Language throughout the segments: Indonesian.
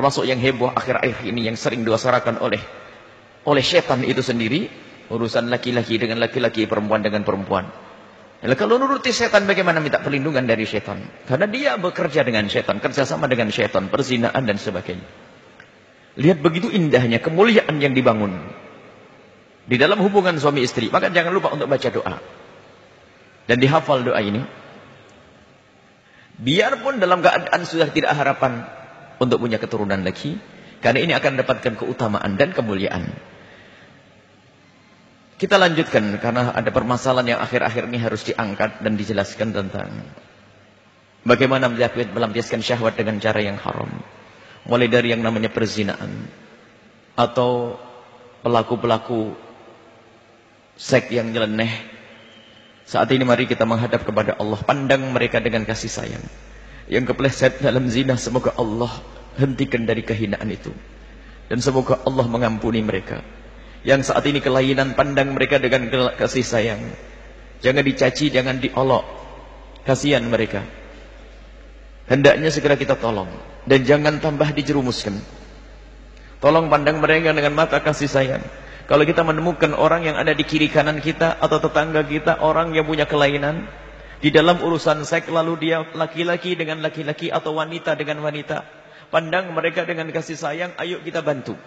termasuk yang heboh akhir-akhir ini yang sering diwasarakan oleh setan itu sendiri, urusan laki-laki dengan laki-laki, perempuan dengan perempuan. Nah, kalau nuruti setan, bagaimana minta perlindungan dari setan? Karena dia bekerja dengan setan, kerjasama dengan setan, perzinahan dan sebagainya. Lihat begitu indahnya kemuliaan yang dibangun di dalam hubungan suami istri. Maka jangan lupa untuk baca doa dan dihafal doa ini. Biarpun dalam keadaan sudah tidak harapan untuk punya keturunan lagi, karena ini akan mendapatkan keutamaan dan kemuliaan. Kita lanjutkan karena ada permasalahan yang akhir-akhir ini harus diangkat dan dijelaskan tentang bagaimana melampiaskan syahwat dengan cara yang haram. Mulai dari yang namanya perzinahan atau pelaku-pelaku seks yang nyeleneh. Saat ini mari kita menghadap kepada Allah, pandang mereka dengan kasih sayang. Yang kepleset dalam zina, semoga Allah hentikan dari kehinaan itu, dan semoga Allah mengampuni mereka. Yang saat ini kelainan, pandang mereka dengan kasih sayang. Jangan dicaci, jangan diolok. Kasihan mereka. Hendaknya segera kita tolong, dan jangan tambah dijerumuskan. Tolong pandang mereka dengan mata kasih sayang. Kalau kita menemukan orang yang ada di kiri kanan kita atau tetangga kita, orang yang punya kelainan di dalam urusan seks, lalu dia laki-laki dengan laki-laki atau wanita dengan wanita, pandang mereka dengan kasih sayang, ayo kita bantu.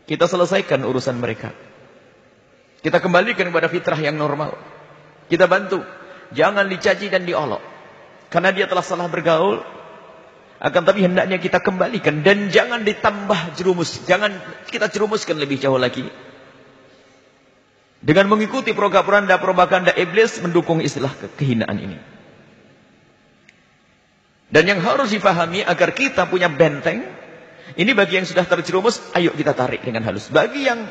Kita selesaikan urusan mereka. Kita kembalikan kepada fitrah yang normal. Kita bantu. Jangan dicaci dan diolok. Karena dia telah salah bergaul. Akan tapi hendaknya kita kembalikan. Dan jangan ditambah jerumus. Jangan kita jerumuskan lebih jauh lagi. Dengan mengikuti propaganda iblis mendukung istilah kehinaan ini. Dan yang harus difahami agar kita punya benteng. Ini bagi yang sudah terjerumus, ayo kita tarik dengan halus. Bagi yang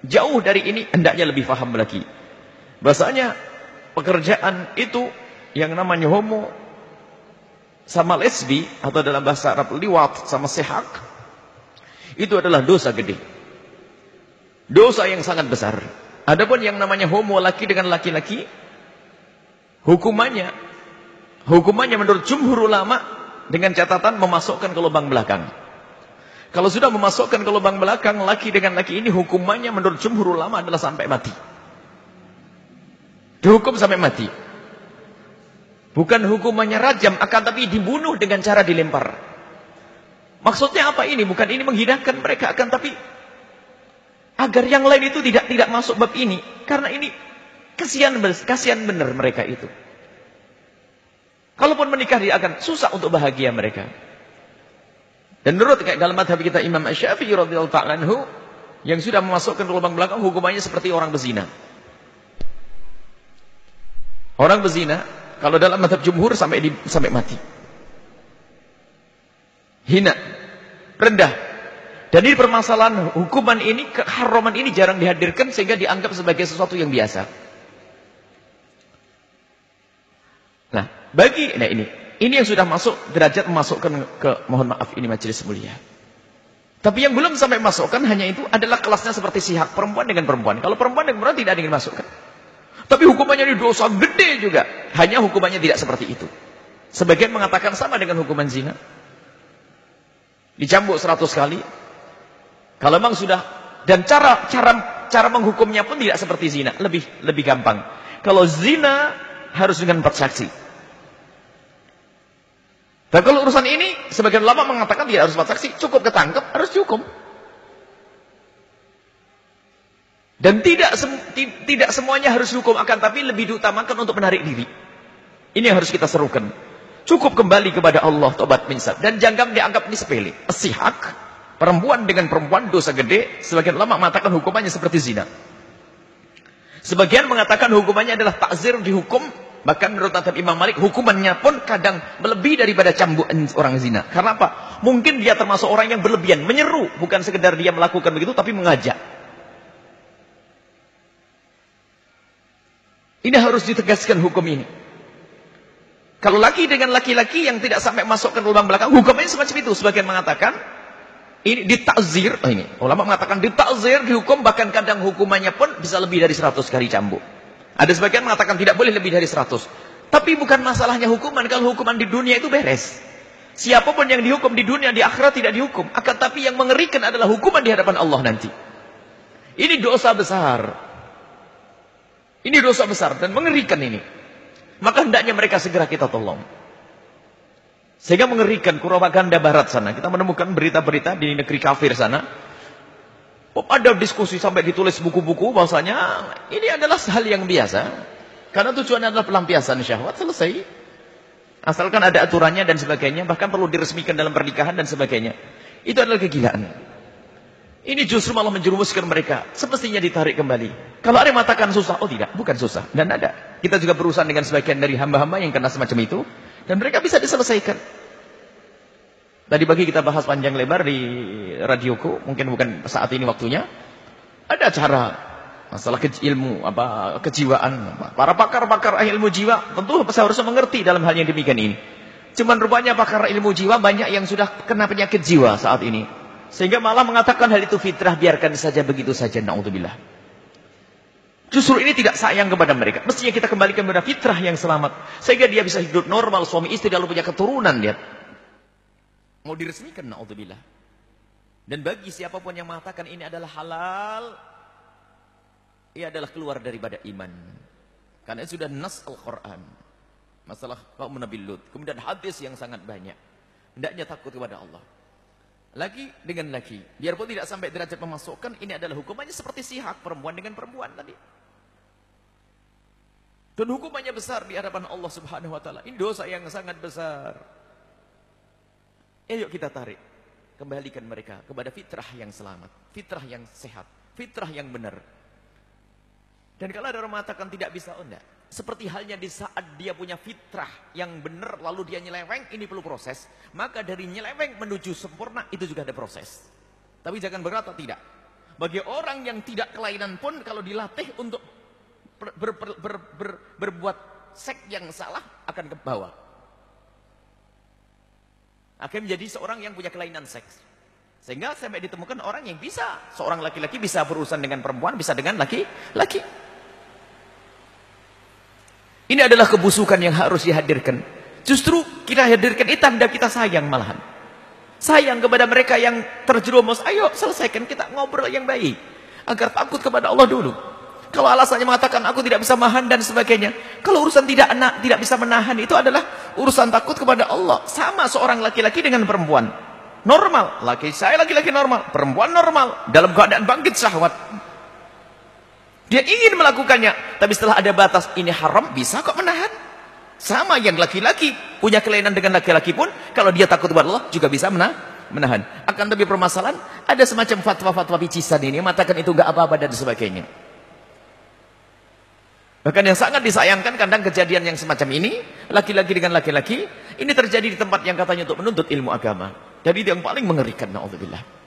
jauh dari ini, hendaknya lebih paham lagi. Bahasanya pekerjaan itu yang namanya homo sama lesbi, atau dalam bahasa Arab liwat sama sehak, itu adalah dosa gede. Dosa yang sangat besar. Adapun yang namanya homo laki dengan laki-laki, hukumannya menurut jumhur ulama dengan catatan memasukkan ke lubang belakang. Kalau sudah memasukkan ke lubang belakang, laki dengan laki ini hukumannya menurut jumhur ulama adalah sampai mati. Dihukum sampai mati. Bukan hukumannya rajam, akan tapi dibunuh dengan cara dilempar. Maksudnya apa ini? Bukan ini menghinakan mereka, akan tapi agar yang lain itu tidak masuk bab ini. Karena ini kasihan benar mereka itu. Kalaupun menikah dia akan susah untuk bahagia mereka. Dan menurut dalam madhab kita Imam Syafi'i radhiyallahu ta'ala anhu, yang sudah memasukkan ke lubang belakang hukumannya seperti orang berzina. Orang berzina kalau dalam madhab jumhur sampai mati. Hina, rendah. Dan ini permasalahan hukuman ini, keharaman ini jarang dihadirkan sehingga dianggap sebagai sesuatu yang biasa. Nah, ini yang sudah masuk derajat memasukkan ke, mohon maaf ini majelis mulia. Tapi yang belum sampai masukkan hanya itu adalah kelasnya seperti sihak perempuan dengan perempuan. Kalau perempuan dengan perempuan tidak ada yang dimasukkan. Tapi hukumannya ini dosa gede juga. Hanya hukumannya tidak seperti itu. Sebagian mengatakan sama dengan hukuman zina. Dicambuk 100 kali. Kalau memang sudah, dan cara menghukumnya pun tidak seperti zina, lebih gampang. Kalau zina harus dengan 4 saksi. Dan kalau urusan ini, sebagian ulama mengatakan tidak harus 4 saksi, cukup ketangkep, harus dihukum. Dan tidak semuanya harus dihukum, akan tapi lebih diutamakan untuk menarik diri. Ini yang harus kita serukan. Cukup kembali kepada Allah, tobat minsab. Dan jangan dianggap ini sepele. Sihak, perempuan dengan perempuan, dosa gede. Sebagian ulama mengatakan hukumannya seperti zina. Sebagian mengatakan hukumannya adalah takzir, dihukum. Bahkan menurut madhab Imam Malik, hukumannya pun kadang melebihi daripada cambukan orang zina. Karena apa? Mungkin dia termasuk orang yang berlebihan, menyeru. Bukan sekedar dia melakukan begitu, tapi mengajak. Ini harus ditegaskan hukum ini. Kalau laki dengan laki-laki yang tidak sampai masuk ke lubang belakang, hukumnya semacam itu. Sebagian mengatakan, ini ditakzir. Ini ulama mengatakan ditakzir, dihukum, bahkan kadang hukumannya pun bisa lebih dari 100 kali cambuk. Ada sebagian mengatakan tidak boleh lebih dari 100. Tapi bukan masalahnya hukuman. Kalau hukuman di dunia itu beres. Siapapun yang dihukum di dunia, di akhirat tidak dihukum. Akan tapi yang mengerikan adalah hukuman di hadapan Allah nanti. Ini dosa besar. Ini dosa besar dan mengerikan ini. Maka hendaknya mereka segera kita tolong. Sehingga mengerikan propaganda barat sana. Kita menemukan berita-berita di negeri kafir sana. Ada diskusi sampai ditulis buku-buku bahwasanya ini adalah hal yang biasa. Karena tujuannya adalah pelampiasan syahwat, selesai. Asalkan ada aturannya dan sebagainya. Bahkan perlu diresmikan dalam pernikahan dan sebagainya. Itu adalah kegilaan. Ini justru malah menjerumuskan mereka. Semestinya ditarik kembali. Kalau ada yang mengatakan susah, oh tidak, bukan susah. Dan ada. Kita juga berurusan dengan sebagian dari hamba-hamba yang kena semacam itu. Dan mereka bisa diselesaikan. Tadi pagi kita bahas panjang lebar di radioku. Mungkin bukan saat ini waktunya. Ada acara masalah ilmu, kejiwaan. Para pakar-pakar ilmu jiwa tentu seharusnya mengerti dalam hal yang demikian ini. Cuman rupanya pakar ilmu jiwa banyak yang sudah kena penyakit jiwa saat ini. Sehingga malah mengatakan hal itu fitrah, biarkan saja begitu saja, na'udzubillah. Justru ini tidak sayang kepada mereka. Mestinya kita kembalikan kepada fitrah yang selamat. Sehingga dia bisa hidup normal, suami istri lalu punya keturunan, lihat. Mau diresmikan, na'udzubillah. Dan bagi siapapun yang mengatakan ini adalah halal, ia adalah keluar daripada iman. Karena sudah nas Al-Quran. Masalah kaum Nabi Lut. Kemudian hadis yang sangat banyak. Hendaknya takut kepada Allah. Laki dengan laki. Biarpun tidak sampai derajat memasukkan, ini adalah hukumannya seperti sihak perempuan dengan perempuan tadi. Dan hukumannya besar di hadapan Allah Subhanahu wa taala. Ini dosa yang sangat besar. Ayo kita tarik. Kembalikan mereka kepada fitrah yang selamat, fitrah yang sehat, fitrah yang benar. Dan kalau ada orang mengatakan tidak bisa, oh enggak. Seperti halnya di saat dia punya fitrah yang benar, lalu dia nyeleweng, ini perlu proses. Maka dari nyeleweng menuju sempurna, itu juga ada proses. Tapi jangan berkata tidak. Bagi orang yang tidak kelainan pun, kalau dilatih untuk berbuat seks yang salah, akan ke bawah. Akan menjadi seorang yang punya kelainan seks. Sehingga sampai ditemukan orang yang bisa. Seorang laki-laki bisa berurusan dengan perempuan, bisa dengan laki-laki. Ini adalah kebusukan yang harus dihadirkan. Justru kita hadirkan itu tanda kita sayang malahan. Sayang kepada mereka yang terjerumus. Ayo selesaikan, kita ngobrol yang baik. Agar takut kepada Allah dulu. Kalau alasannya mengatakan aku tidak bisa menahan dan sebagainya. Kalau urusan tidak bisa menahan itu adalah urusan takut kepada Allah. Sama seorang laki-laki dengan perempuan. Normal. Saya laki-laki normal. Perempuan normal. Dalam keadaan bangkit syahwat. Dia ingin melakukannya, tapi setelah ada batas ini haram, bisa kok menahan. Sama yang laki-laki punya kelainan dengan laki-laki pun, kalau dia takut kepada Allah juga bisa menahan. Akan tapi permasalahan, ada semacam fatwa-fatwa picisan ini, mengatakan itu enggak apa-apa dan sebagainya. Bahkan yang sangat disayangkan kadang kejadian yang semacam ini, laki-laki dengan laki-laki, ini terjadi di tempat yang katanya untuk menuntut ilmu agama. Jadi itu yang paling mengerikan, na'udzubillah.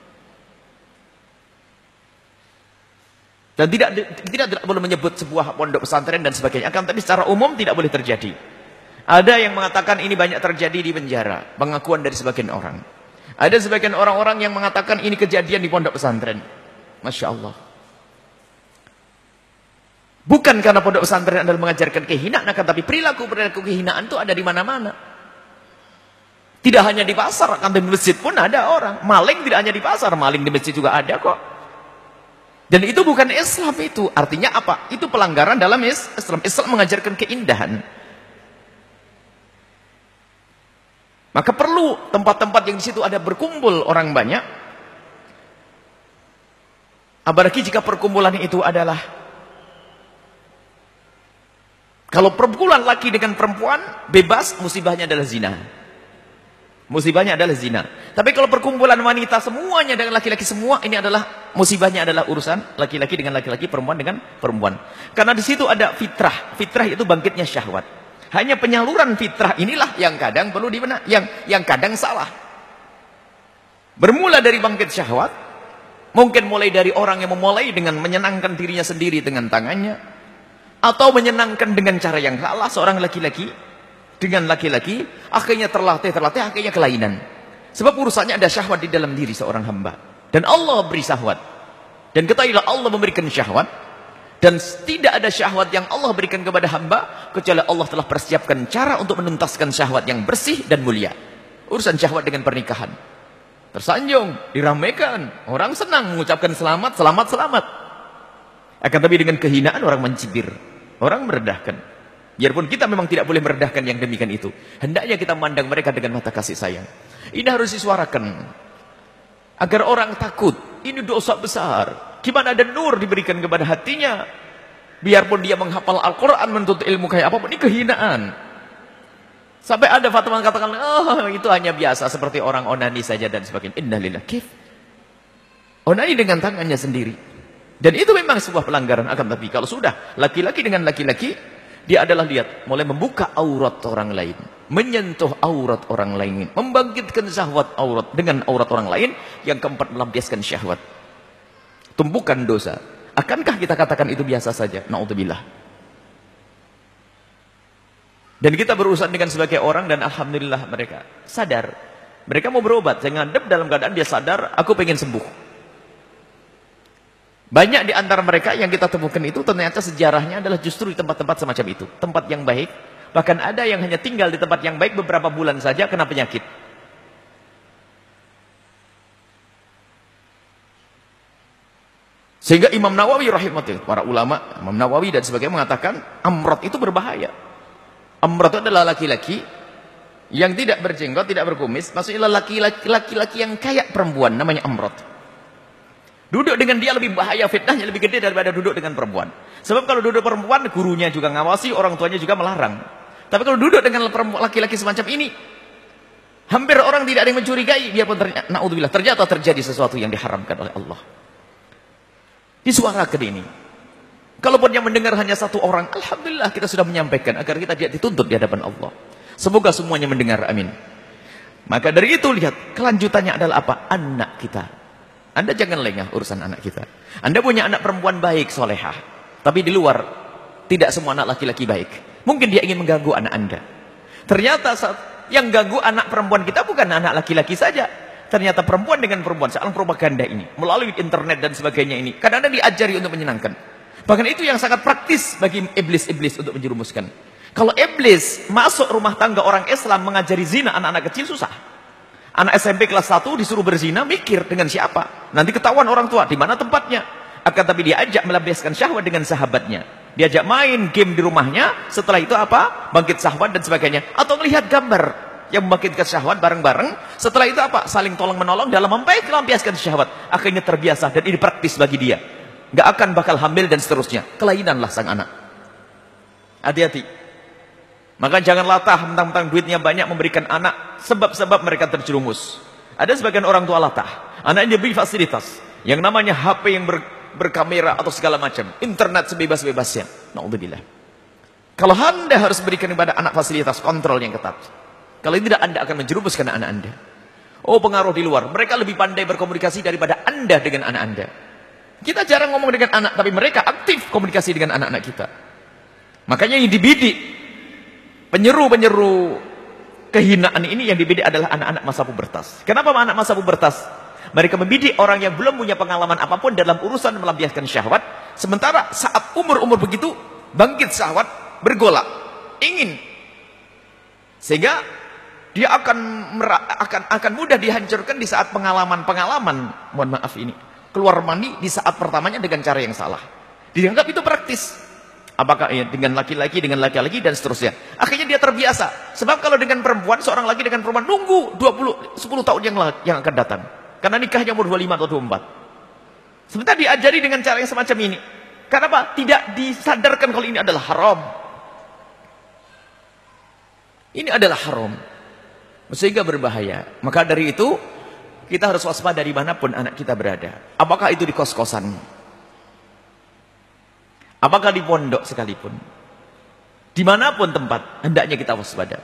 Dan tidak boleh menyebut sebuah pondok pesantren dan sebagainya. Akan tapi secara umum tidak boleh terjadi. Ada yang mengatakan ini banyak terjadi di penjara. Pengakuan dari sebagian orang. Ada sebagian orang-orang yang mengatakan ini kejadian di pondok pesantren. Masya Allah. Bukan karena pondok pesantren adalah mengajarkan kehinaan. Akan tapi perilaku-perilaku kehinaan itu ada di mana-mana. Tidak hanya di pasar. Akan tapi di masjid pun ada orang. Maling tidak hanya di pasar. Maling di masjid juga ada kok. Dan itu bukan Islam itu. Artinya apa? Itu pelanggaran dalam Islam. Islam mengajarkan keindahan. Maka perlu tempat-tempat yang di situ ada berkumpul orang banyak. Apalagi jika perkumpulan itu adalah, kalau perkumpulan laki dengan perempuan bebas, musibahnya adalah zina. Musibahnya adalah zina. Tapi kalau perkumpulan wanita semuanya dengan laki-laki semua, ini adalah musibahnya adalah urusan laki-laki dengan laki-laki, perempuan dengan perempuan. Karena di situ ada fitrah. Fitrah itu bangkitnya syahwat. Hanya penyaluran fitrah inilah yang kadang perlu yang kadang salah. Bermula dari bangkit syahwat, mungkin mulai dari orang yang memulai dengan menyenangkan dirinya sendiri dengan tangannya, atau menyenangkan dengan cara yang salah seorang laki-laki dengan laki-laki, akhirnya terlatih, akhirnya kelainan. Sebab urusannya ada syahwat di dalam diri seorang hamba. Dan Allah beri syahwat. Dan ketahuilah Allah memberikan syahwat. Dan tidak ada syahwat yang Allah berikan kepada hamba, kecuali Allah telah persiapkan cara untuk menuntaskan syahwat yang bersih dan mulia. Urusan syahwat dengan pernikahan. Tersanjung, diramaikan. Orang senang mengucapkan selamat, selamat, selamat. Akan tapi dengan kehinaan orang mencibir. Orang merendahkan. Biarpun kita memang tidak boleh merendahkan yang demikian itu. Hendaknya kita memandang mereka dengan mata kasih sayang. Ini harus disuarakan. Agar orang takut. Ini dosa besar. Gimana ada nur diberikan kepada hatinya. Biarpun dia menghafal Al-Quran, menuntut ilmu kayak apapun, ini kehinaan. Sampai ada fatwa mengatakan, oh itu hanya biasa seperti orang onani saja dan sebagainya. Innalillah, kif. Onani dengan tangannya sendiri. Dan itu memang sebuah pelanggaran. Akan tapi kalau sudah laki-laki dengan laki-laki, dia adalah lihat, mulai membuka aurat orang lain, menyentuh aurat orang lain, membangkitkan syahwat aurat dengan aurat orang lain. Yang keempat, melampiaskan syahwat. Tumpukan dosa. Akankah kita katakan itu biasa saja? Na'udzubillah. Dan kita berurusan dengan sebagai orang dan alhamdulillah mereka sadar. Mereka mau berobat, saya ngadep dalam keadaan dia sadar, aku pengen sembuh. Banyak di antara mereka yang kita temukan itu ternyata sejarahnya adalah justru di tempat-tempat semacam itu. Tempat yang baik. Bahkan ada yang hanya tinggal di tempat yang baik beberapa bulan saja kena penyakit. Sehingga Imam Nawawi rahimahullah, para ulama, Imam Nawawi dan sebagainya mengatakan amrod itu berbahaya. Amrod itu adalah laki-laki yang tidak berjenggot, tidak berkumis. Maksudnya laki-laki yang kayak perempuan, namanya amrod. Duduk dengan dia lebih bahaya, fitnahnya lebih gede daripada duduk dengan perempuan. Sebab kalau duduk perempuan, gurunya juga ngawasi, orang tuanya juga melarang. Tapi kalau duduk dengan laki-laki semacam ini, hampir orang tidak ada yang mencurigai. Biarpun na'udzubillah, ternyata terjadi sesuatu yang diharamkan oleh Allah. Disuarakan ini. Kalaupun yang mendengar hanya satu orang, alhamdulillah kita sudah menyampaikan agar kita tidak dituntut di hadapan Allah. Semoga semuanya mendengar, amin. Maka dari itu lihat, kelanjutannya adalah apa? Anak kita. Anda jangan lengah urusan anak kita. Anda punya anak perempuan baik, solehah. Tapi di luar, tidak semua anak laki-laki baik. Mungkin dia ingin mengganggu anak Anda. Ternyata yang ganggu anak perempuan kita bukan anak laki-laki saja. Ternyata perempuan dengan perempuan, soal propaganda ini, melalui internet dan sebagainya ini, kadang-kadang diajari untuk menyenangkan. Bahkan itu yang sangat praktis bagi iblis-iblis untuk menjerumuskan. Kalau iblis masuk rumah tangga orang Islam mengajari zina anak-anak kecil, susah. Anak SMP kelas 1 disuruh berzina, mikir dengan siapa? Nanti ketahuan orang tua, di mana tempatnya? Akan tapi diajak melampiaskan syahwat dengan sahabatnya. Diajak main game di rumahnya, setelah itu apa? Bangkit syahwat dan sebagainya. Atau melihat gambar yang membangkitkan syahwat bareng-bareng. Setelah itu apa? Saling tolong-menolong dalam melampiaskan syahwat. Akhirnya terbiasa dan ini praktis bagi dia. Gak akan bakal hamil dan seterusnya. Kelainanlah sang anak. Hati-hati. Maka jangan latah mentang-mentang duitnya banyak memberikan anak. Sebab-sebab mereka terjerumus. Ada sebagian orang tua latah. Anaknya diberi fasilitas. Yang namanya HP yang berkamera atau segala macam. Internet sebebas-bebasnya. Na'udzubillah. Kalau Anda harus berikan kepada anak fasilitas kontrol yang ketat. Kalau tidak, Anda akan menjerumuskan anak Anda. Oh, pengaruh di luar. Mereka lebih pandai berkomunikasi daripada Anda dengan anak Anda. Kita jarang ngomong dengan anak, tapi mereka aktif komunikasi dengan anak-anak kita. Makanya yang dibidik, penyeru-penyeru kehinaan ini yang dibidik adalah anak-anak masa pubertas. Kenapa anak masa pubertas? Mereka mendidik orang yang belum punya pengalaman apapun dalam urusan melampiaskan syahwat. Sementara saat umur-umur begitu, bangkit syahwat, bergolak, ingin. Sehingga dia akan mudah dihancurkan di saat pengalaman, mohon maaf ini, keluar mandi di saat pertamanya dengan cara yang salah. Dianggap itu praktis. Apakah ya, dengan laki-laki dan seterusnya. Akhirnya dia terbiasa. Sebab kalau dengan perempuan, seorang laki dengan perempuan nunggu 10 tahun yang akan datang. Karena nikahnya umur 25 atau 24. Sebentar diajari dengan cara yang semacam ini. Kenapa? Tidak disadarkan kalau ini adalah haram. Ini adalah haram. Sehingga berbahaya. Maka dari itu, kita harus waspada dari manapun anak kita berada. Apakah itu di kos-kosan? Apakah di pondok sekalipun? Dimanapun tempat, hendaknya kita waspada.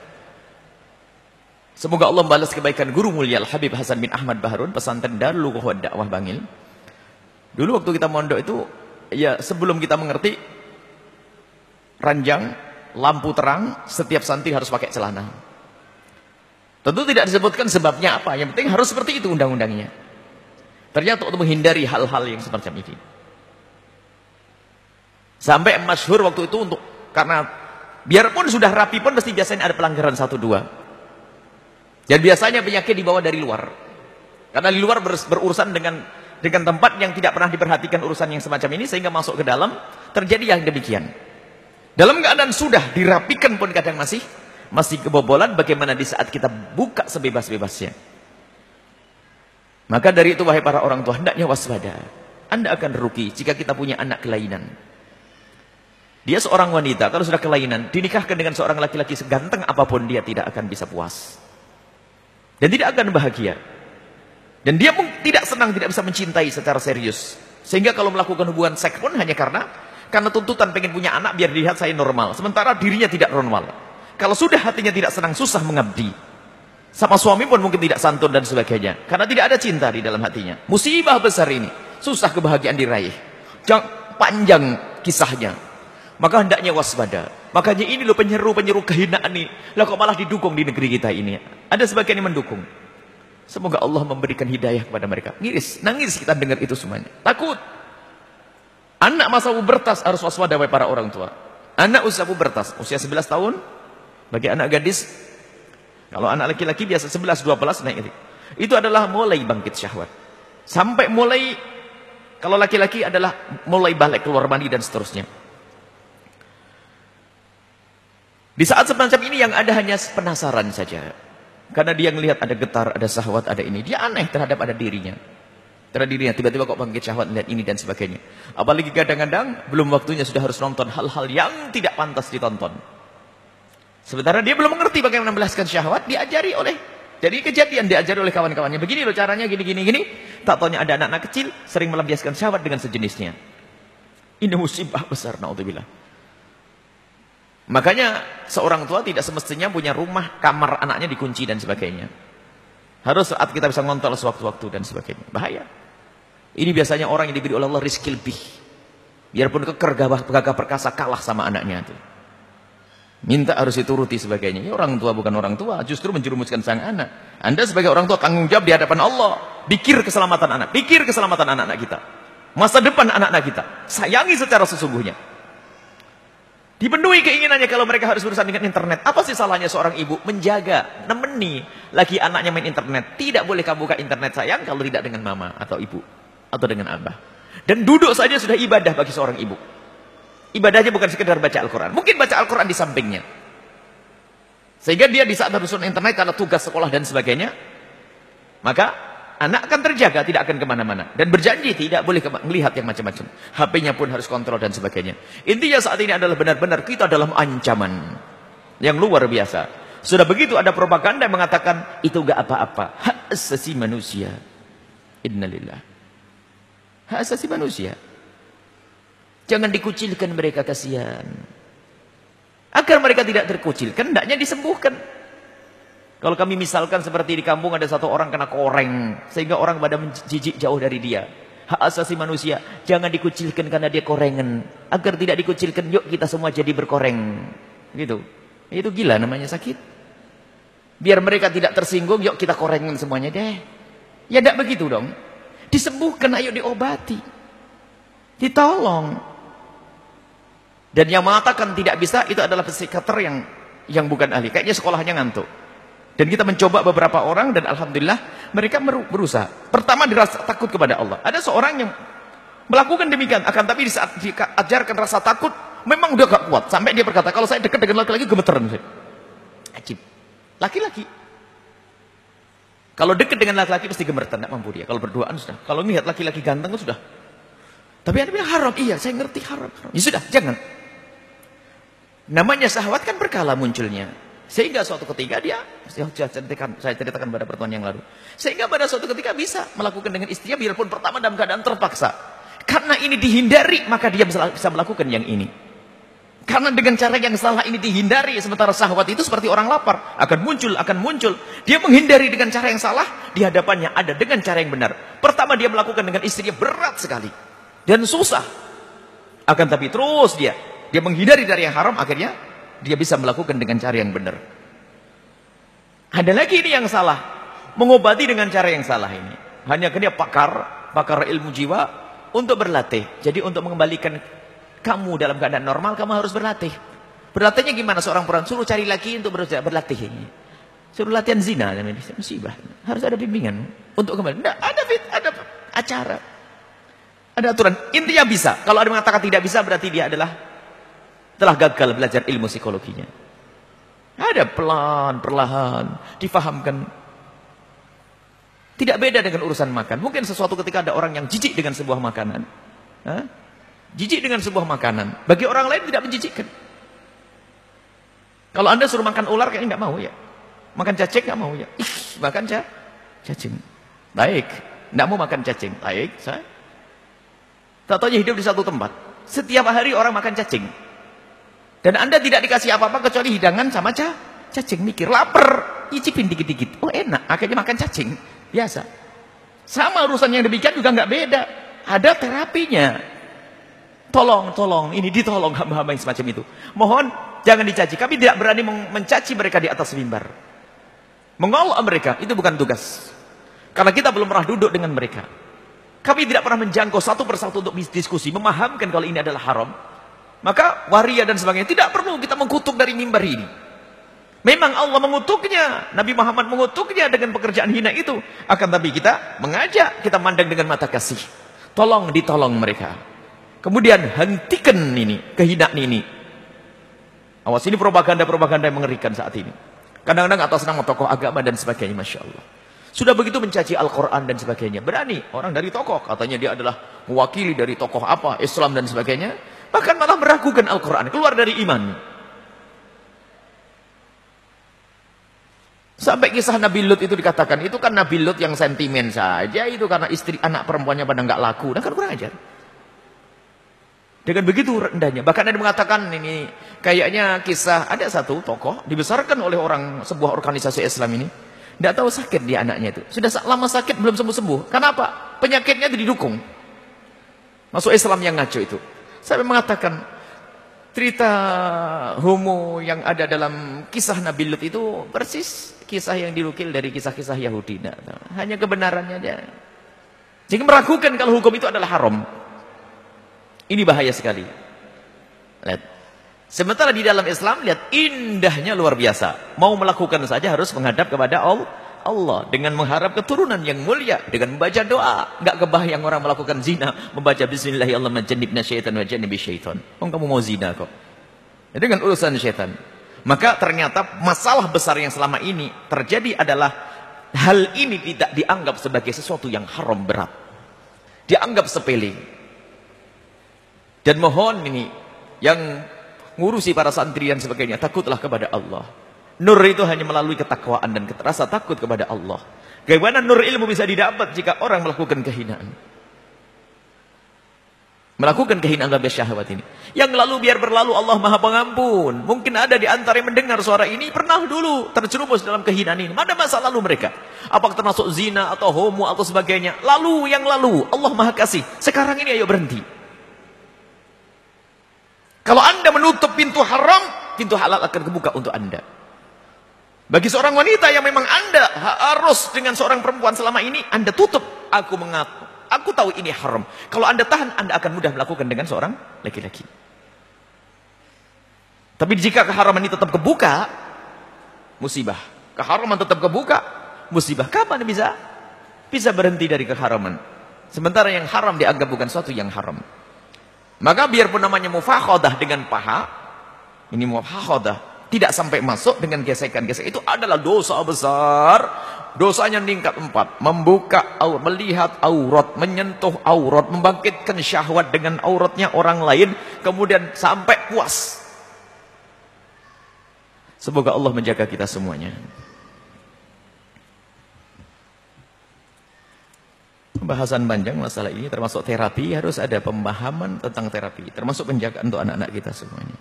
Semoga Allah membalas kebaikan guru mulia Al-Habib Hasan bin Ahmad Baharun, pesantren Darul Lughah Dakwah Bangil. Dulu waktu kita mondok itu, ya sebelum kita mengerti, ranjang, lampu terang, setiap santri harus pakai celana. Tentu tidak disebutkan sebabnya apa, yang penting harus seperti itu undang-undangnya. Ternyata untuk menghindari hal-hal yang semacam ini. Sampai masyhur waktu itu karena biarpun sudah rapi pun mesti biasanya ada pelanggaran 1-2. Dan biasanya penyakit dibawa dari luar. Karena di luar berurusan dengan tempat yang tidak pernah diperhatikan urusan yang semacam ini, sehingga masuk ke dalam, terjadi yang demikian. Dalam keadaan sudah dirapikan pun kadang masih kebobolan, bagaimana di saat kita buka sebebas-bebasnya. Maka dari itu wahai para orang tua, hendaknya waspada. Anda akan rugi jika kita punya anak kelainan. Dia seorang wanita, kalau sudah kelainan, dinikahkan dengan seorang laki-laki seganteng apapun, dia tidak akan bisa puas. Dan tidak akan bahagia. Dan dia pun tidak senang, tidak bisa mencintai secara serius. Sehingga kalau melakukan hubungan seks pun hanya karena tuntutan pengen punya anak biar dilihat saya normal. Sementara dirinya tidak normal. Kalau sudah hatinya tidak senang, susah mengabdi. Sama suami pun mungkin tidak santun dan sebagainya. Karena tidak ada cinta di dalam hatinya. Musibah besar ini. Susah kebahagiaan diraih. Panjang kisahnya. Maka hendaknya waspada. Makanya ini loh penyeru kehinaan ini. Lah kok malah didukung di negeri kita ini. Ada sebagian yang mendukung. Semoga Allah memberikan hidayah kepada mereka. Nangis kita dengar itu semuanya. Takut. Anak masa pubertas harus waspada wahai para orang tua. Anak usia pubertas, usia 11 tahun. Bagi anak gadis, kalau anak laki-laki biasa 11-12 naik itu adalah mulai bangkit syahwat. Sampai mulai, kalau laki-laki adalah mulai balik keluar mandi dan seterusnya. Di saat semacam ini yang ada hanya penasaran saja. Karena dia melihat ada getar, ada syahwat, ada ini. Dia aneh terhadap ada dirinya. Terhadap dirinya, tiba-tiba kok bangkit syahwat, melihat ini dan sebagainya. Apalagi kadang-kadang belum waktunya sudah harus nonton hal-hal yang tidak pantas ditonton. Sementara dia belum mengerti bagaimana membelaskan syahwat, diajari oleh, jadi kejadian diajari oleh kawan-kawannya. Begini loh caranya, gini. Tak taunya ada anak-anak kecil sering melampiaskan syahwat dengan sejenisnya. Ini musibah besar, naudzubillah. Makanya seorang tua tidak semestinya punya rumah, kamar anaknya dikunci dan sebagainya. Harus saat kita bisa ngontrol sewaktu-waktu dan sebagainya. Bahaya. Ini biasanya orang yang diberi oleh Allah rizki lebih. Biarpun keker gagah perkasa kalah sama anaknya itu. Minta harus dituruti sebagainya. Ya, orang tua bukan orang tua, justru menjerumuskan sang anak. Anda sebagai orang tua tanggung jawab di hadapan Allah. Pikir keselamatan anak, pikir keselamatan anak-anak kita. Masa depan anak-anak kita. Sayangi secara sesungguhnya. Dipenuhi keinginannya kalau mereka harus berurusan dengan internet. Apa sih salahnya seorang ibu menjaga, nemeni lagi anaknya main internet? Tidak boleh kamu buka internet sayang kalau tidak dengan mama atau ibu atau dengan abah. Dan duduk saja sudah ibadah bagi seorang ibu. Ibadahnya bukan sekedar baca Al-Quran. Mungkin baca Al-Quran di sampingnya. Sehingga dia di saat berurusan internet karena tugas sekolah dan sebagainya, maka anak akan terjaga, tidak akan kemana-mana. Dan berjanji tidak boleh melihat yang macam-macam. HP-nya pun harus kontrol dan sebagainya. Intinya saat ini adalah benar-benar kita dalam ancaman yang luar biasa. Sudah begitu ada propaganda yang mengatakan itu gak apa-apa. Hak asasi manusia. Innalillah. Hak asasi manusia. Jangan dikucilkan mereka, kasihan. Agar mereka tidak terkucilkan, hendaknya disembuhkan. Kalau kami misalkan seperti di kampung ada satu orang kena koreng, sehingga orang pada menjijik jauh dari dia. Hak asasi manusia, jangan dikucilkan karena dia korengan. Agar tidak dikucilkan, yuk kita semua jadi berkoreng. Gitu. Itu gila namanya, sakit. Biar mereka tidak tersinggung, yuk kita korengan semuanya deh. Ya tidak begitu dong. Disembuhkan, ayo diobati. Ditolong. Dan yang mengatakan tidak bisa itu adalah psikiater yang bukan ahli. Kayaknya sekolahnya ngantuk. Dan kita mencoba beberapa orang dan alhamdulillah mereka berusaha. Pertama dirasa takut kepada Allah. Ada seorang yang melakukan demikian, akan tapi di saat diajarkan rasa takut memang udah gak kuat. Sampai dia berkata, kalau saya dekat dengan laki-laki gemeteran. Ajib. Laki-laki. Kalau dekat dengan laki-laki pasti gemeteran, tidak mampu dia. Kalau berduaan sudah. Kalau melihat laki-laki ganteng sudah. Tapi ada bilang haram. Iya, saya ngerti haram. Ya sudah, jangan. Namanya syahwat kan berkala munculnya. Sehingga suatu ketika dia, saya ceritakan pada pertemuan yang lalu. Sehingga pada suatu ketika bisa melakukan dengan istrinya, biarpun pertama dalam keadaan terpaksa. Karena ini dihindari, maka dia bisa melakukan yang ini. Karena dengan cara yang salah ini dihindari, sementara syahwat itu seperti orang lapar. Akan muncul. Dia menghindari dengan cara yang salah, di hadapannya ada dengan cara yang benar. Pertama dia melakukan dengan istrinya berat sekali. Dan susah. Akan tapi terus dia menghindari dari yang haram, akhirnya dia bisa melakukan dengan cara yang benar. Ada lagi ini yang salah, mengobati dengan cara yang salah ini. Hanya dia pakar ilmu jiwa untuk berlatih. Jadi untuk mengembalikan kamu dalam keadaan normal, kamu harus berlatih. Berlatihnya gimana? Seorang perempuan suruh cari laki untuk berlatih ini. Suruh latihan zina, musibah. Harus ada bimbingan untuk kembali. Nggak, ada acara. Ada aturan. Intinya bisa. Kalau ada mengatakan tidak bisa, berarti dia telah gagal belajar ilmu psikologinya. Ada perlahan, difahamkan. Tidak beda dengan urusan makan. Mungkin sesuatu ketika ada orang yang jijik dengan sebuah makanan. Jijik dengan sebuah makanan. Bagi orang lain tidak menjijikkan. Kalau Anda suruh makan ular, kayaknya nggak mau ya. Makan cacing nggak mau ya. Makan cacing. Baik. Nggak mau makan cacing. Baik. Saya tak tahu hidup di satu tempat. Setiap hari orang makan cacing. Dan Anda tidak dikasih apa-apa kecuali hidangan sama cacing. Mikir, lapar. Icipin dikit-dikit. Oh enak. Akhirnya makan cacing. Biasa. Sama urusan yang demikian juga nggak beda. Ada terapinya. Tolong. Ini ditolong hamba-hamba yang semacam itu. Mohon jangan dicaci. Kami tidak berani mencaci mereka di atas mimbar. Mengolok mereka. Itu bukan tugas. Karena kita belum pernah duduk dengan mereka. Kami tidak pernah menjangkau satu persatu untuk diskusi. Memahamkan kalau ini adalah haram. Maka waria dan sebagainya. Tidak perlu kita mengkutuk dari mimbar ini. Memang Allah mengutuknya. Nabi Muhammad mengutuknya dengan pekerjaan hina itu. Akan tapi kita mengajak. Kita mandang dengan mata kasih. Ditolong mereka. Kemudian hentikan ini. Kehinaan ini. Awas, ini propaganda-propaganda yang mengerikan saat ini. Kadang-kadang atas nama tokoh agama dan sebagainya. Masya Allah. Sudah begitu mencaci Al-Quran dan sebagainya. Berani. Orang dari tokoh. Katanya dia adalah mewakili dari tokoh apa. Islam dan sebagainya. Bahkan malah meragukan Al-Quran. Keluar dari iman. Sampai kisah Nabi Lut itu dikatakan. Itu kan Nabi Lut yang sentimen saja. Itu karena istri anak perempuannya pada nggak laku. Nah kan kurang ajar. Dengan begitu rendahnya. Bahkan ada mengatakan ini. Kayaknya kisah. Ada satu tokoh. Dibesarkan oleh orang sebuah organisasi Islam ini. Tidak tahu sakit dia anaknya itu. Sudah lama sakit belum sembuh-sembuh. Kenapa? Penyakitnya itu didukung. Masuk Islam yang ngaco itu. Sampai mengatakan cerita homo yang ada dalam kisah Nabi Lut itu persis kisah yang dinukil dari kisah-kisah Yahudi. Nah, hanya kebenarannya aja. Jadi meragukan kalau hukum itu adalah haram. Ini bahaya sekali. Lihat. Sementara di dalam Islam, lihat indahnya luar biasa. Mau melakukan saja harus menghadap kepada Allah. Dengan mengharap keturunan yang mulia. Dengan membaca doa. Nggak kebayang orang melakukan zina. Membaca Bismillahirrahmanirrahim. Jannibna syaitan wa jannibi syaitan. Kamu mau zina kok. Dengan urusan syaitan. Maka ternyata masalah besar yang selama ini terjadi adalah. Hal ini tidak dianggap sebagai sesuatu yang haram berat. Dianggap sepele. Dan mohon ini. Yang ngurusi para santri dan sebagainya, takutlah kepada Allah. Nur itu hanya melalui ketakwaan dan rasa takut kepada Allah. Bagaimana nur ilmu bisa didapat jika orang melakukan kehinaan? Melakukan kehinaan dalam syahwat ini. Yang lalu biar berlalu, Allah Maha Pengampun. Mungkin ada di antara yang mendengar suara ini pernah dulu terjerumus dalam kehinaan ini. Mana masa lalu mereka? Apakah termasuk zina atau homo atau sebagainya? Lalu yang lalu, Allah Maha Kasih. Sekarang ini ayo berhenti. Kalau Anda menutup pintu haram, pintu halal akan kebuka untuk Anda. Bagi seorang wanita yang memang Anda harus dengan seorang perempuan selama ini, Anda tutup. Aku mengaku. Aku tahu ini haram. Kalau Anda tahan, Anda akan mudah melakukan dengan seorang laki-laki. Tapi jika keharaman ini tetap kebuka, musibah. Keharaman tetap kebuka, musibah. Kapan bisa berhenti dari keharaman? Sementara yang haram dianggap bukan sesuatu yang haram. Maka biarpun namanya mufakhadah dengan paha, ini mufakhadah, tidak sampai masuk dengan gesekan-gesekan, itu adalah dosa besar. Dosanya meningkat 4. Membuka aurat, melihat aurat, menyentuh aurat, membangkitkan syahwat dengan auratnya orang lain, kemudian sampai puas. Semoga Allah menjaga kita semuanya. Pembahasan panjang masalah ini, termasuk terapi, harus ada pemahaman tentang terapi, termasuk penjagaan untuk anak-anak kita semuanya.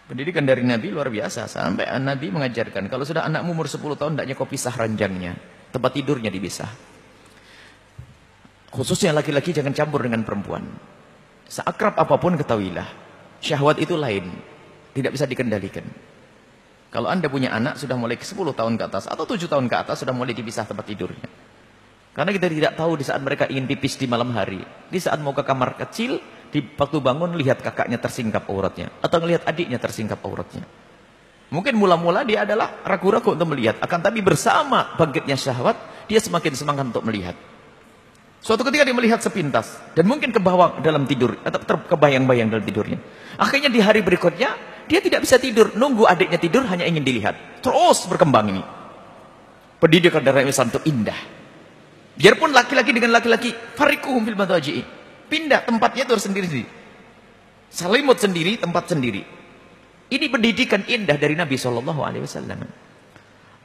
Pendidikan dari Nabi luar biasa, sampai Nabi mengajarkan kalau sudah anakmu umur 10 tahun hendaknya kau pisah ranjangnya, tempat tidurnya dipisah. Khususnya laki-laki jangan campur dengan perempuan. Seakrab apapun ketahuilah, syahwat itu lain, tidak bisa dikendalikan. Kalau Anda punya anak sudah mulai 10 tahun ke atas atau 7 tahun ke atas sudah mulai dipisah tempat tidurnya. Karena kita tidak tahu di saat mereka ingin pipis di malam hari. Di saat mau ke kamar kecil, di waktu bangun lihat kakaknya tersingkap auratnya. Atau melihat adiknya tersingkap auratnya. Mungkin mula-mula dia adalah ragu-ragu untuk melihat, akan tapi bersama bangkitnya syahwat, dia semakin semangat untuk melihat. Suatu ketika dia melihat sepintas, dan mungkin ke bawah dalam tidur, atau terkebayang-bayang dalam tidurnya. Akhirnya di hari berikutnya, dia tidak bisa tidur, nunggu adiknya tidur, hanya ingin dilihat. Terus berkembang ini. Pendidikan dari Islam itu indah. Biarpun laki-laki dengan laki-laki, farikuhum fil madaji'i. Pindah tempatnya itu sendiri. Selimut sendiri, tempat sendiri. Ini pendidikan indah dari Nabi SAW.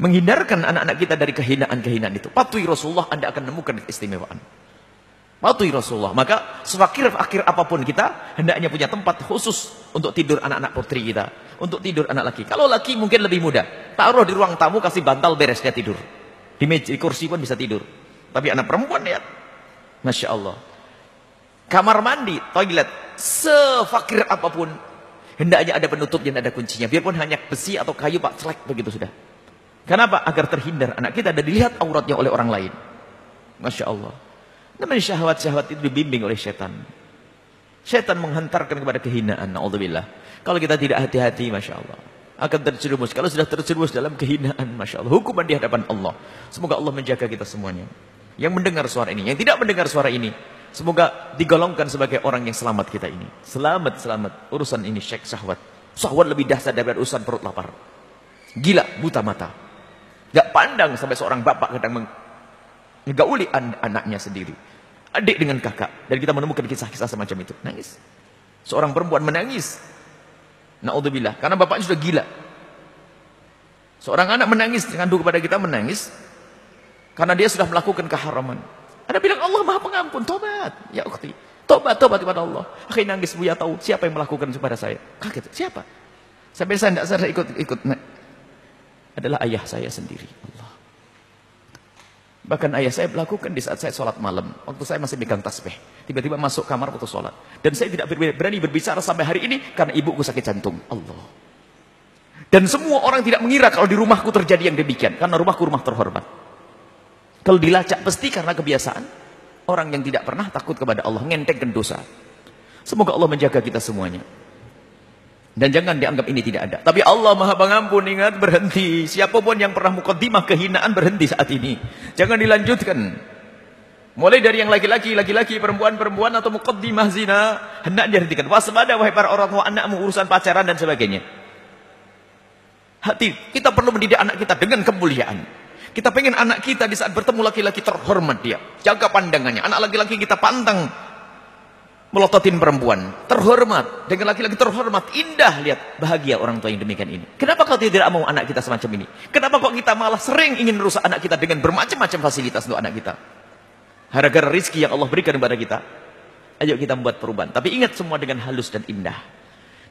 Menghindarkan anak-anak kita dari kehinaan-kehinaan itu. Patuhi Rasulullah, Anda akan menemukan keistimewaan. Patuhi Rasulullah. Maka sefakir-fakir apapun kita, hendaknya punya tempat khusus untuk tidur anak-anak putri kita. Untuk tidur anak laki. Kalau laki mungkin lebih mudah. Taruh di ruang tamu, kasih bantal, beres dia tidur. Di meja, di kursi pun bisa tidur. Tapi anak perempuan lihat. Masya Allah. Kamar mandi, toilet, sefakir apapun, hendaknya ada penutupnya dan ada kuncinya. Biarpun hanya besi atau kayu, pak, celek begitu sudah. Kenapa? Agar terhindar anak kita dan dilihat auratnya oleh orang lain. Masya Allah. Namanya syahwat-syahwat itu dibimbing oleh setan. Setan menghantarkan kepada kehinaan. Na'udzubillah. Kalau kita tidak hati-hati, Masya Allah, akan terjerumus. Kalau sudah terjerumus dalam kehinaan, Masya Allah, hukuman di hadapan Allah. Semoga Allah menjaga kita semuanya. Yang mendengar suara ini, yang tidak mendengar suara ini, semoga digolongkan sebagai orang yang selamat kita ini. Selamat, selamat. Urusan ini syek syahwat. Syahwat lebih dahsyat daripada urusan perut lapar. Gila, buta mata. Gak pandang sampai seorang bapak kadang menggauli anaknya sendiri. Adik dengan kakak. Dan kita menemukan kisah-kisah semacam itu. Nangis. Seorang perempuan menangis. Na'udzubillah. Karena bapaknya sudah gila. Seorang anak menangis. Ngadu kepada kita menangis. Karena dia sudah melakukan keharaman. Ada bilang Allah Maha Pengampun, tobat ya ukhti, tobat kepada Allah. Akhirnya nangis, Buya tahu siapa yang melakukan kepada saya. Kaget, siapa? Sampai saya tidak sadar ikut. Nah, adalah ayah saya sendiri. Allah. Bahkan ayah saya melakukan di saat saya sholat malam, waktu saya masih megang tasbih, tiba-tiba masuk kamar waktu sholat, dan saya tidak berani berbicara sampai hari ini karena ibuku sakit jantung. Allah. Dan semua orang tidak mengira kalau di rumahku terjadi yang demikian, karena rumahku rumah terhormat. Kalau dilacak pasti karena kebiasaan orang yang tidak pernah takut kepada Allah, ngentengkan dosa. Semoga Allah menjaga kita semuanya. Dan jangan dianggap ini tidak ada. Tapi Allah Maha Pengampun, ingat, berhenti. Siapapun yang pernah mukaddimah kehinaan berhenti saat ini. Jangan dilanjutkan. Mulai dari yang laki-laki, perempuan, atau mukaddimah zina, hendak dihentikan. Waspada wahai para orang tua anakmu urusan pacaran dan sebagainya. Hati, kita perlu mendidik anak kita dengan kemuliaan. Kita pengen anak kita di saat bertemu laki-laki terhormat dia. Jaga pandangannya. Anak laki-laki kita pantang melototin perempuan. Terhormat. Dengan laki-laki terhormat. Indah lihat. Bahagia orang tua yang demikian ini. Kenapa kau tidak mau anak kita semacam ini? Kenapa kok kita malah sering ingin merusak anak kita dengan bermacam-macam fasilitas untuk anak kita? Gara-gara rezeki yang Allah berikan kepada kita. Ayo kita membuat perubahan. Tapi ingat semua dengan halus dan indah.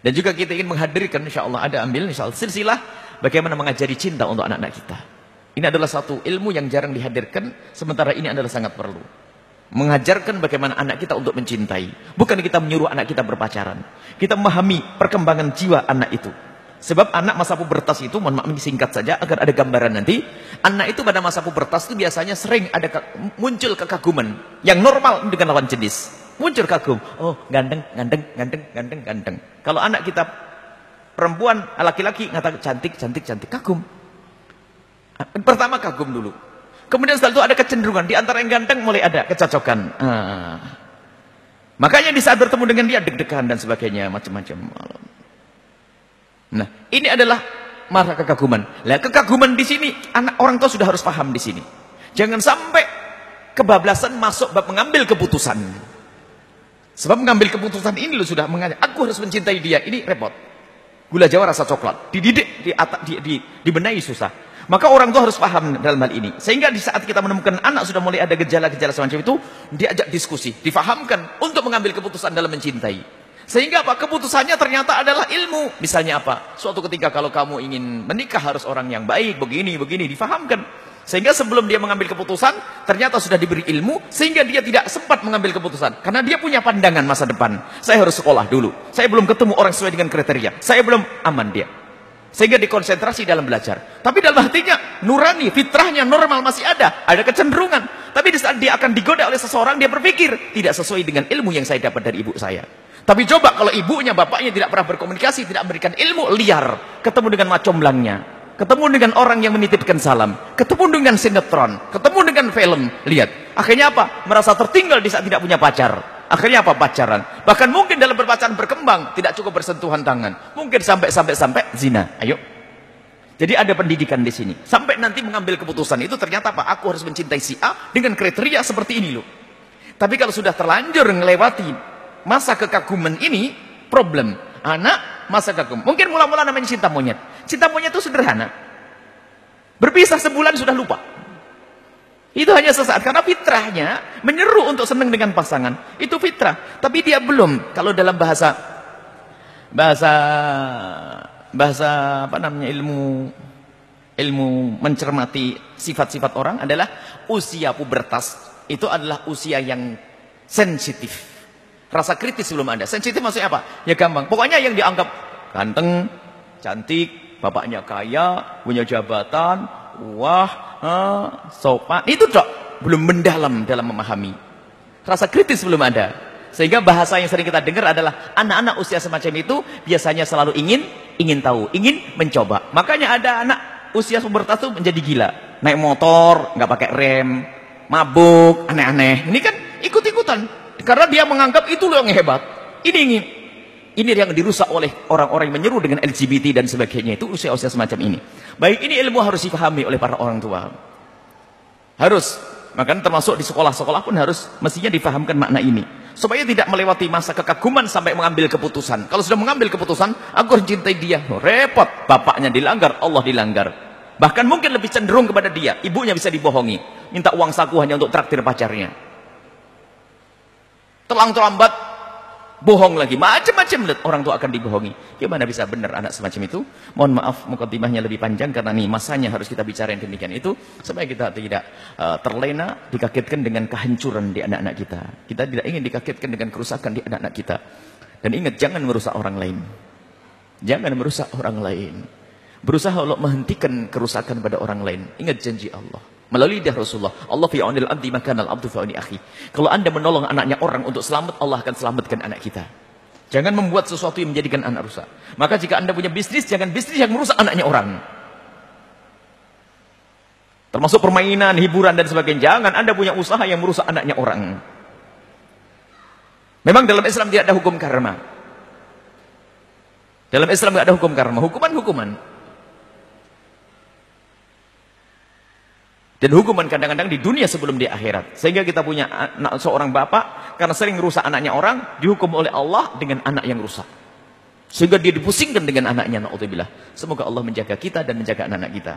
Dan juga kita ingin menghadirkan, insya Allah ada ambil, insya Allah silsilah. Bagaimana mengajari cinta untuk anak-anak kita. Ini adalah satu ilmu yang jarang dihadirkan, sementara ini adalah sangat perlu. Mengajarkan bagaimana anak kita untuk mencintai. Bukan kita menyuruh anak kita berpacaran. Kita memahami perkembangan jiwa anak itu. Sebab anak masa pubertas itu, mohon maaf ini singkat saja agar ada gambaran nanti. Anak itu pada masa pubertas itu biasanya sering ada muncul kekaguman. Yang normal dengan lawan jenis. Muncul kagum. Oh, ganteng. Kalau anak kita perempuan, laki-laki ngatakan cantik, kagum. Pertama kagum dulu. Kemudian setelah itu ada kecenderungan. Di antara yang ganteng mulai ada kecocokan. Makanya di saat bertemu dengan dia deg-degan dan sebagainya. Macam-macam. Nah, ini adalah marah kekaguman. Lah, kekaguman di sini orang tua sudah harus paham di sini. Jangan sampai kebablasan masuk bab mengambil keputusan. Sebab mengambil keputusan ini lo sudah mengajar. Aku harus mencintai dia. Ini repot. Gula Jawa rasa coklat. Dididik, dibenahi susah. Maka orang tua harus paham dalam hal ini. Sehingga di saat kita menemukan anak sudah mulai ada gejala-gejala semacam itu, diajak diskusi, difahamkan untuk mengambil keputusan dalam mencintai. Sehingga apa? Keputusannya ternyata adalah ilmu. Misalnya apa? Suatu ketika kalau kamu ingin menikah harus orang yang baik, begini, difahamkan. Sehingga sebelum dia mengambil keputusan, ternyata sudah diberi ilmu, sehingga dia tidak sempat mengambil keputusan. Karena dia punya pandangan masa depan. Saya harus sekolah dulu. Saya belum ketemu orang sesuai dengan kriteria. Saya belum aman dia. Sehingga dikonsentrasi dalam belajar. Tapi dalam hatinya, nurani, fitrahnya normal masih ada kecenderungan. Tapi di saat dia akan digoda oleh seseorang, dia berpikir, tidak sesuai dengan ilmu yang saya dapat dari ibu saya. Tapi coba kalau ibunya, bapaknya tidak pernah berkomunikasi, tidak memberikan ilmu, liar, ketemu dengan macomblangnya, ketemu dengan orang yang menitipkan salam, ketemu dengan sinetron, ketemu dengan film, lihat. Akhirnya apa? Merasa tertinggal di saat tidak punya pacar. Akhirnya apa? Pacaran. Bahkan mungkin dalam berpacaran berkembang, tidak cukup bersentuhan tangan. Mungkin sampai zina. Ayo. Jadi ada pendidikan di sini. Sampai nanti mengambil keputusan itu ternyata apa? Aku harus mencintai si A dengan kriteria seperti ini loh. Tapi kalau sudah terlanjur melewati masa kekaguman ini, problem. Anak masa kagum. Mungkin mula-mula namanya cinta monyet. Cinta monyet itu sederhana. Berpisah sebulan sudah lupa. Itu hanya sesaat. Karena fitrahnya menyeru untuk senang dengan pasangan. Itu fitrah. Tapi dia belum. Kalau dalam bahasa apa namanya, ilmu mencermati sifat-sifat orang adalah usia pubertas. Itu adalah usia yang sensitif. Rasa kritis belum ada. Sensitif maksudnya apa? Ya gampang. Pokoknya yang dianggap ganteng, cantik, bapaknya kaya, punya jabatan, sopan. Itu dok, belum mendalam dalam memahami. Rasa kritis belum ada. Sehingga bahasa yang sering kita dengar adalah anak-anak usia semacam itu biasanya selalu ingin tahu, ingin mencoba. Makanya ada anak usia pubertas itu menjadi gila. Naik motor, nggak pakai rem, mabuk, aneh-aneh. Ini kan ikut-ikutan. Karena dia menganggap itu loh yang hebat. Ini yang dirusak oleh orang-orang yang menyeru dengan LGBT dan sebagainya. Itu usia-usia semacam ini. Baik, ini ilmu harus dipahami oleh para orang tua. Harus. Makanya termasuk di sekolah-sekolah pun harus mestinya dipahamkan makna ini. Supaya tidak melewati masa kekaguman sampai mengambil keputusan. Kalau sudah mengambil keputusan, aku harus cintai dia. Repot. Bapaknya dilanggar, Allah dilanggar. Bahkan mungkin lebih cenderung kepada dia. Ibunya bisa dibohongi. Minta uang saku hanya untuk traktir pacarnya. Terlambat bohong lagi, macam-macam orang tua akan dibohongi. Gimana bisa benar anak semacam itu? Mohon maaf, mukadimahnya lebih panjang karena nih masanya harus kita bicara yang demikian itu supaya kita tidak terlena, dikagetkan dengan kehancuran di anak-anak kita. Kita tidak ingin dikagetkan dengan kerusakan di anak-anak kita. Dan ingat, jangan merusak orang lain. Jangan merusak orang lain. Berusaha untuk menghentikan kerusakan pada orang lain. Ingat janji Allah. Melalui lidah Rasulullah, Allah fi aunil abdi makanal abdu fi auni akhi. Kalau Anda menolong anaknya orang untuk selamat, Allah akan selamatkan anak kita. Jangan membuat sesuatu yang menjadikan anak rusak. Maka jika Anda punya bisnis, jangan bisnis yang merusak anaknya orang. Termasuk permainan, hiburan dan sebagainya. Jangan Anda punya usaha yang merusak anaknya orang. Memang dalam Islam tidak ada hukum karma. Dalam Islam tidak ada hukum karma. Hukuman-hukuman. Dan hukuman kadang-kadang di dunia sebelum di akhirat. Sehingga kita punya anak, seorang bapak, karena sering merusak anaknya orang, dihukum oleh Allah dengan anak yang rusak. Sehingga dia dipusingkan dengan anaknya, na'udzubillah. Semoga Allah menjaga kita dan menjaga anak-anak kita.